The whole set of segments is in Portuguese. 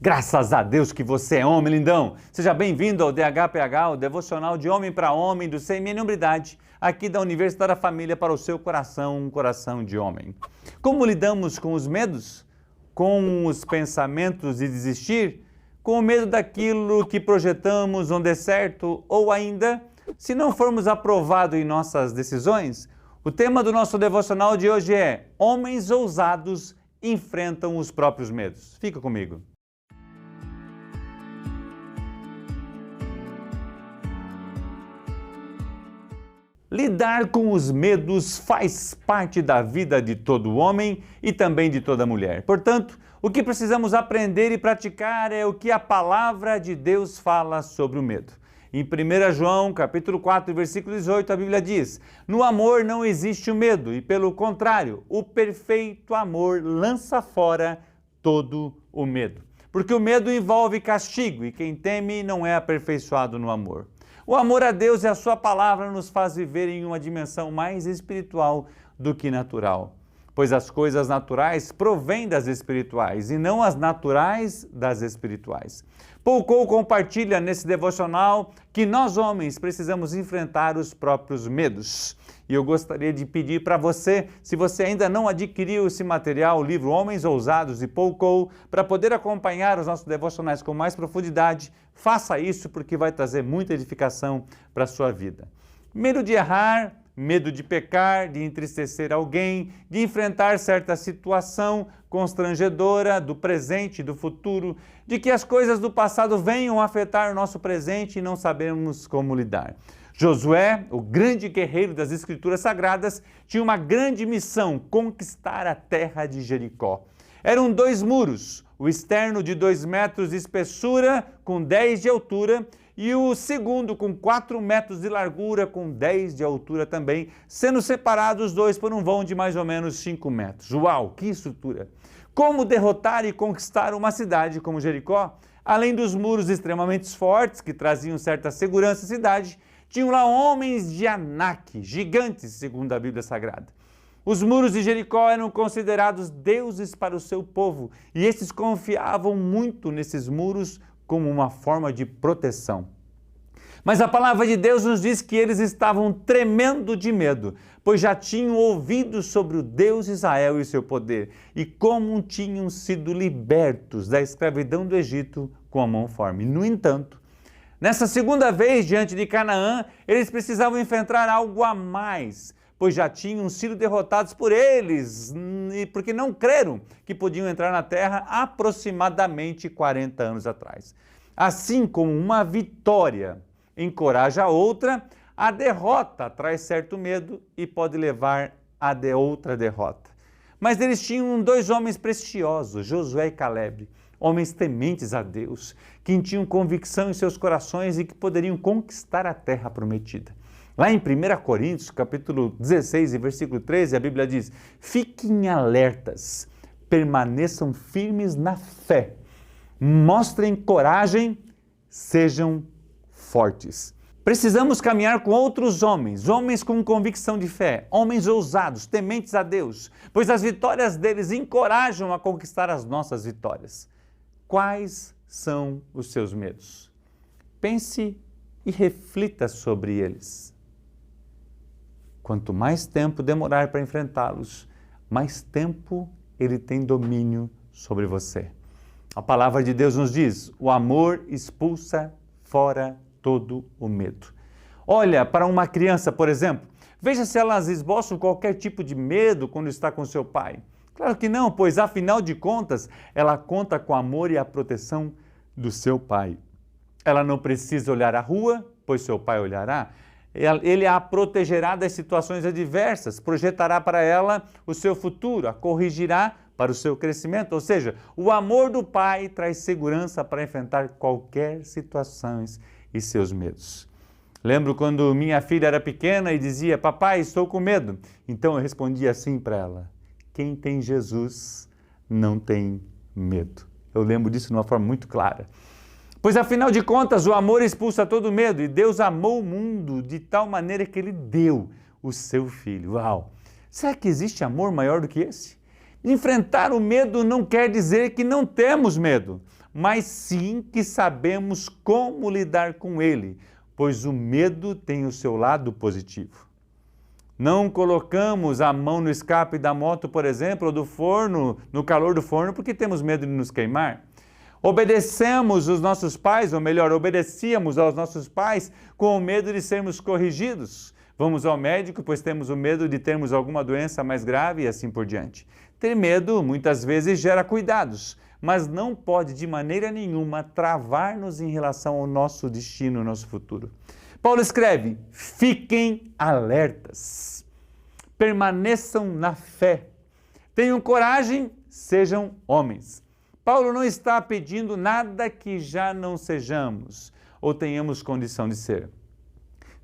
Graças a Deus que você é homem, lindão! Seja bem-vindo ao DHPH, o Devocional de Homem para Homem do Sem Hombridade, aqui da Universidade da Família para o seu coração, um coração de homem. Como lidamos com os medos? Com os pensamentos de desistir? Com o medo daquilo que projetamos não der certo? Ou ainda, se não formos aprovados em nossas decisões? O tema do nosso devocional de hoje é: homens ousados enfrentam os próprios medos. Fica comigo. Lidar com os medos faz parte da vida de todo homem e também de toda mulher. Portanto, o que precisamos aprender e praticar é o que a palavra de Deus fala sobre o medo. Em 1 João, capítulo 4, versículo 18, a Bíblia diz: no amor não existe o medo, e pelo contrário, o perfeito amor lança fora todo o medo. Porque o medo envolve castigo, e quem teme não é aperfeiçoado no amor. O amor a Deus e a sua palavra nos faz viver em uma dimensão mais espiritual do que natural. Pois as coisas naturais provêm das espirituais e não as naturais das espirituais. Paul Cole compartilha nesse devocional que nós homens precisamos enfrentar os próprios medos. E eu gostaria de pedir para você, se você ainda não adquiriu esse material, o livro Homens Ousados de Paul Cole, para poder acompanhar os nossos devocionais com mais profundidade, faça isso porque vai trazer muita edificação para a sua vida. Medo de errar, medo de pecar, de entristecer alguém, de enfrentar certa situação constrangedora do presente e do futuro, de que as coisas do passado venham afetar o nosso presente e não sabemos como lidar. Josué, o grande guerreiro das Escrituras Sagradas, tinha uma grande missão: conquistar a terra de Jericó. Eram 2 muros, o externo de 2 metros de espessura com 10 de altura e o segundo com 4 metros de largura com 10 de altura também, sendo separados os dois por um vão de mais ou menos 5 metros. Uau, que estrutura! Como derrotar e conquistar uma cidade como Jericó? Além dos muros extremamente fortes que traziam certa segurança à cidade, tinham lá homens de Anak, gigantes, segundo a Bíblia Sagrada. Os muros de Jericó eram considerados deuses para o seu povo e estes confiavam muito nesses muros como uma forma de proteção. Mas a palavra de Deus nos diz que eles estavam tremendo de medo, pois já tinham ouvido sobre o Deus Israel e seu poder e como tinham sido libertos da escravidão do Egito com a mão forte. No entanto, nessa segunda vez diante de Canaã, eles precisavam enfrentar algo a mais, pois já tinham sido derrotados por eles, porque não creram que podiam entrar na terra aproximadamente 40 anos atrás. Assim como uma vitória encoraja a outra, a derrota traz certo medo e pode levar a outra derrota. Mas eles tinham 2 homens preciosos, Josué e Caleb, homens tementes a Deus, que tinham convicção em seus corações e que poderiam conquistar a terra prometida. Lá em 1 Coríntios, capítulo 16 e versículo 13, a Bíblia diz: fiquem alertas, permaneçam firmes na fé, mostrem coragem, sejam fortes. Precisamos caminhar com outros homens, homens com convicção de fé, homens ousados, tementes a Deus, pois as vitórias deles encorajam a conquistar as nossas vitórias. Quais são os seus medos? Pense e reflita sobre eles. Quanto mais tempo demorar para enfrentá-los, mais tempo ele tem domínio sobre você. A palavra de Deus nos diz: o amor expulsa fora todo o medo. Olha para uma criança, por exemplo, veja se elas esboçam qualquer tipo de medo quando está com seu pai. Claro que não, pois afinal de contas, ela conta com o amor e a proteção do seu pai. Ela não precisa olhar a rua, pois seu pai olhará. Ele a protegerá das situações adversas, projetará para ela o seu futuro, a corrigirá para o seu crescimento. Ou seja, o amor do pai traz segurança para enfrentar qualquer situação e seus medos. Lembro quando minha filha era pequena e dizia: papai, estou com medo. Então eu respondia assim para ela: quem tem Jesus não tem medo. Eu lembro disso de uma forma muito clara. Pois afinal de contas, o amor expulsa todo medo e Deus amou o mundo de tal maneira que Ele deu o seu Filho. Uau! Será que existe amor maior do que esse? Enfrentar o medo não quer dizer que não temos medo, mas sim que sabemos como lidar com ele, pois o medo tem o seu lado positivo. Não colocamos a mão no escape da moto, por exemplo, ou do forno, no calor do forno, porque temos medo de nos queimar. Obedecemos os nossos pais, ou melhor, obedecíamos aos nossos pais com o medo de sermos corrigidos. Vamos ao médico, pois temos o medo de termos alguma doença mais grave e assim por diante. Ter medo, muitas vezes, gera cuidados, mas não pode de maneira nenhuma travar-nos em relação ao nosso destino, ao nosso futuro. Paulo escreve: fiquem alertas, permaneçam na fé, tenham coragem, sejam homens. Paulo não está pedindo nada que já não sejamos ou tenhamos condição de ser.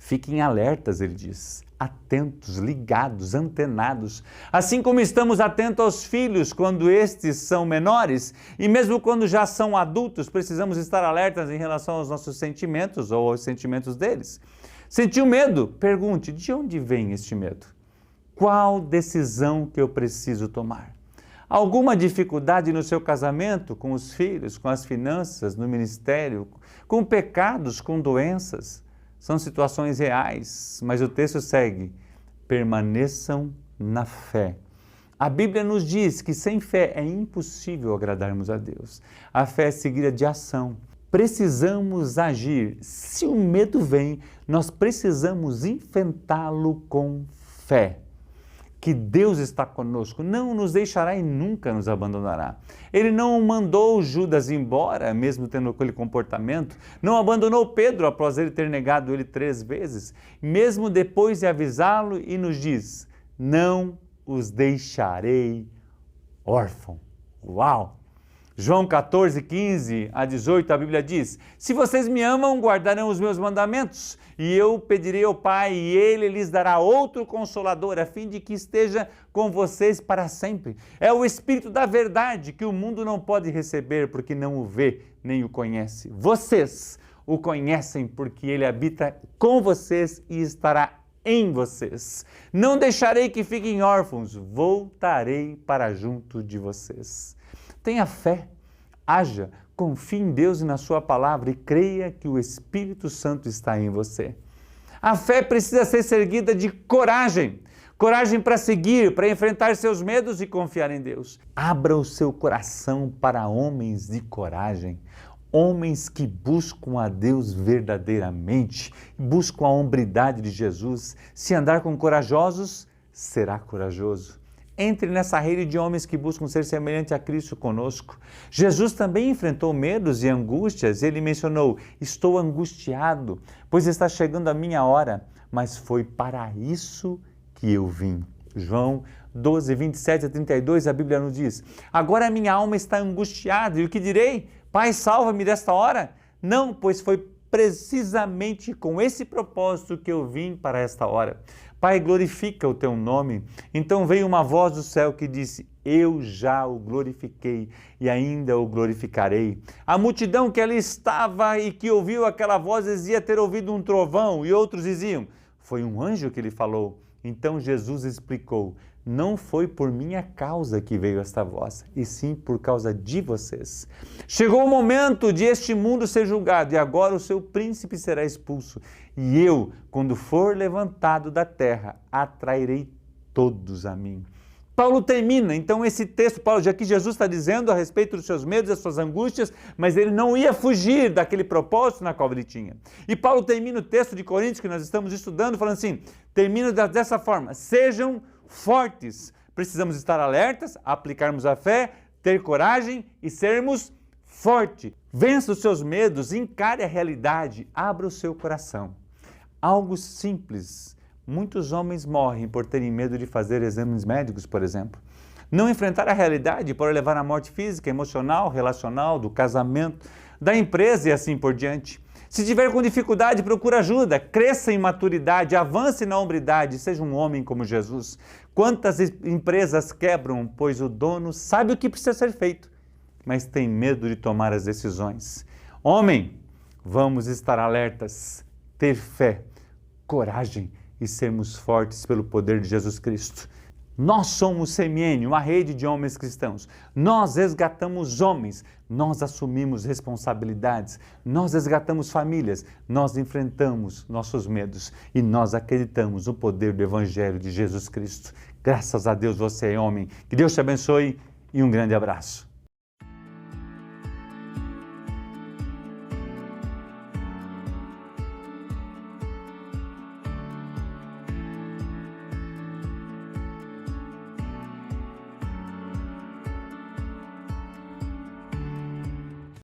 Fiquem alertas, ele diz, atentos, ligados, antenados. Assim como estamos atentos aos filhos quando estes são menores e mesmo quando já são adultos, precisamos estar alertas em relação aos nossos sentimentos ou aos sentimentos deles. Sentiu medo? Pergunte, de onde vem este medo? Qual decisão que eu preciso tomar? Alguma dificuldade no seu casamento, com os filhos, com as finanças, no ministério, com pecados, com doenças? São situações reais, mas o texto segue: permaneçam na fé. A Bíblia nos diz que sem fé é impossível agradarmos a Deus. A fé é seguida de ação. Precisamos agir. Se o medo vem, nós precisamos enfrentá-lo com fé. Que Deus está conosco, não nos deixará e nunca nos abandonará. Ele não mandou Judas embora, mesmo tendo aquele comportamento, não abandonou Pedro após ele ter negado ele 3 vezes, mesmo depois de avisá-lo e nos diz: não os deixarei órfãos. Uau! João 14, 15 a 18, a Bíblia diz: se vocês me amam, guardarão os meus mandamentos, e eu pedirei ao Pai, e Ele lhes dará outro Consolador, a fim de que esteja com vocês para sempre. É o Espírito da verdade que o mundo não pode receber, porque não o vê, nem o conhece. Vocês o conhecem, porque Ele habita com vocês e estará em vocês. Não deixarei que fiquem órfãos, voltarei para junto de vocês. Tenha fé, haja, confie em Deus e na sua palavra e creia que o Espírito Santo está em você. A fé precisa ser seguida de coragem. Coragem para seguir, para enfrentar seus medos e confiar em Deus. Abra o seu coração para homens de coragem. Homens que buscam a Deus verdadeiramente, buscam a hombridade de Jesus. Se andar com corajosos, será corajoso. Entre nessa rede de homens que buscam ser semelhante a Cristo conosco. Jesus também enfrentou medos e angústias. Ele mencionou: estou angustiado, pois está chegando a minha hora, mas foi para isso que eu vim. João 12, 27 a 32, a Bíblia nos diz: agora a minha alma está angustiada, e o que direi? Pai, salva-me desta hora? Não, pois foi precisamente com esse propósito que eu vim para esta hora. Pai, glorifica o teu nome. Então veio uma voz do céu que disse: eu já o glorifiquei e ainda o glorificarei. A multidão que ali estava e que ouviu aquela voz dizia ter ouvido um trovão, e outros diziam: foi um anjo que lhe falou. Então Jesus explicou: não foi por minha causa que veio esta voz, e sim por causa de vocês. Chegou o momento de este mundo ser julgado, e agora o seu príncipe será expulso. E eu, quando for levantado da terra, atrairei todos a mim. Paulo termina, então, esse texto, já que Jesus está dizendo a respeito dos seus medos, das suas angústias, mas ele não ia fugir daquele propósito na qual ele tinha. E Paulo termina o texto de Coríntios, que nós estamos estudando, falando assim, termina dessa forma: sejam fortes. Precisamos estar alertas, aplicarmos a fé, ter coragem e sermos fortes. Vença os seus medos, encare a realidade, abra o seu coração. Algo simples. Muitos homens morrem por terem medo de fazer exames médicos, por exemplo. Não enfrentar a realidade pode levar à morte física, emocional, relacional, do casamento, da empresa e assim por diante. Se tiver com dificuldade, procure ajuda, cresça em maturidade, avance na hombridade, seja um homem como Jesus. Quantas empresas quebram, pois o dono sabe o que precisa ser feito, mas tem medo de tomar as decisões. Homem, vamos estar alertas, ter fé, coragem e sermos fortes pelo poder de Jesus Cristo. Nós somos CMN, uma rede de homens cristãos. Nós resgatamos homens, nós assumimos responsabilidades, nós resgatamos famílias, nós enfrentamos nossos medos e nós acreditamos no poder do Evangelho de Jesus Cristo. Graças a Deus você é homem. Que Deus te abençoe e um grande abraço.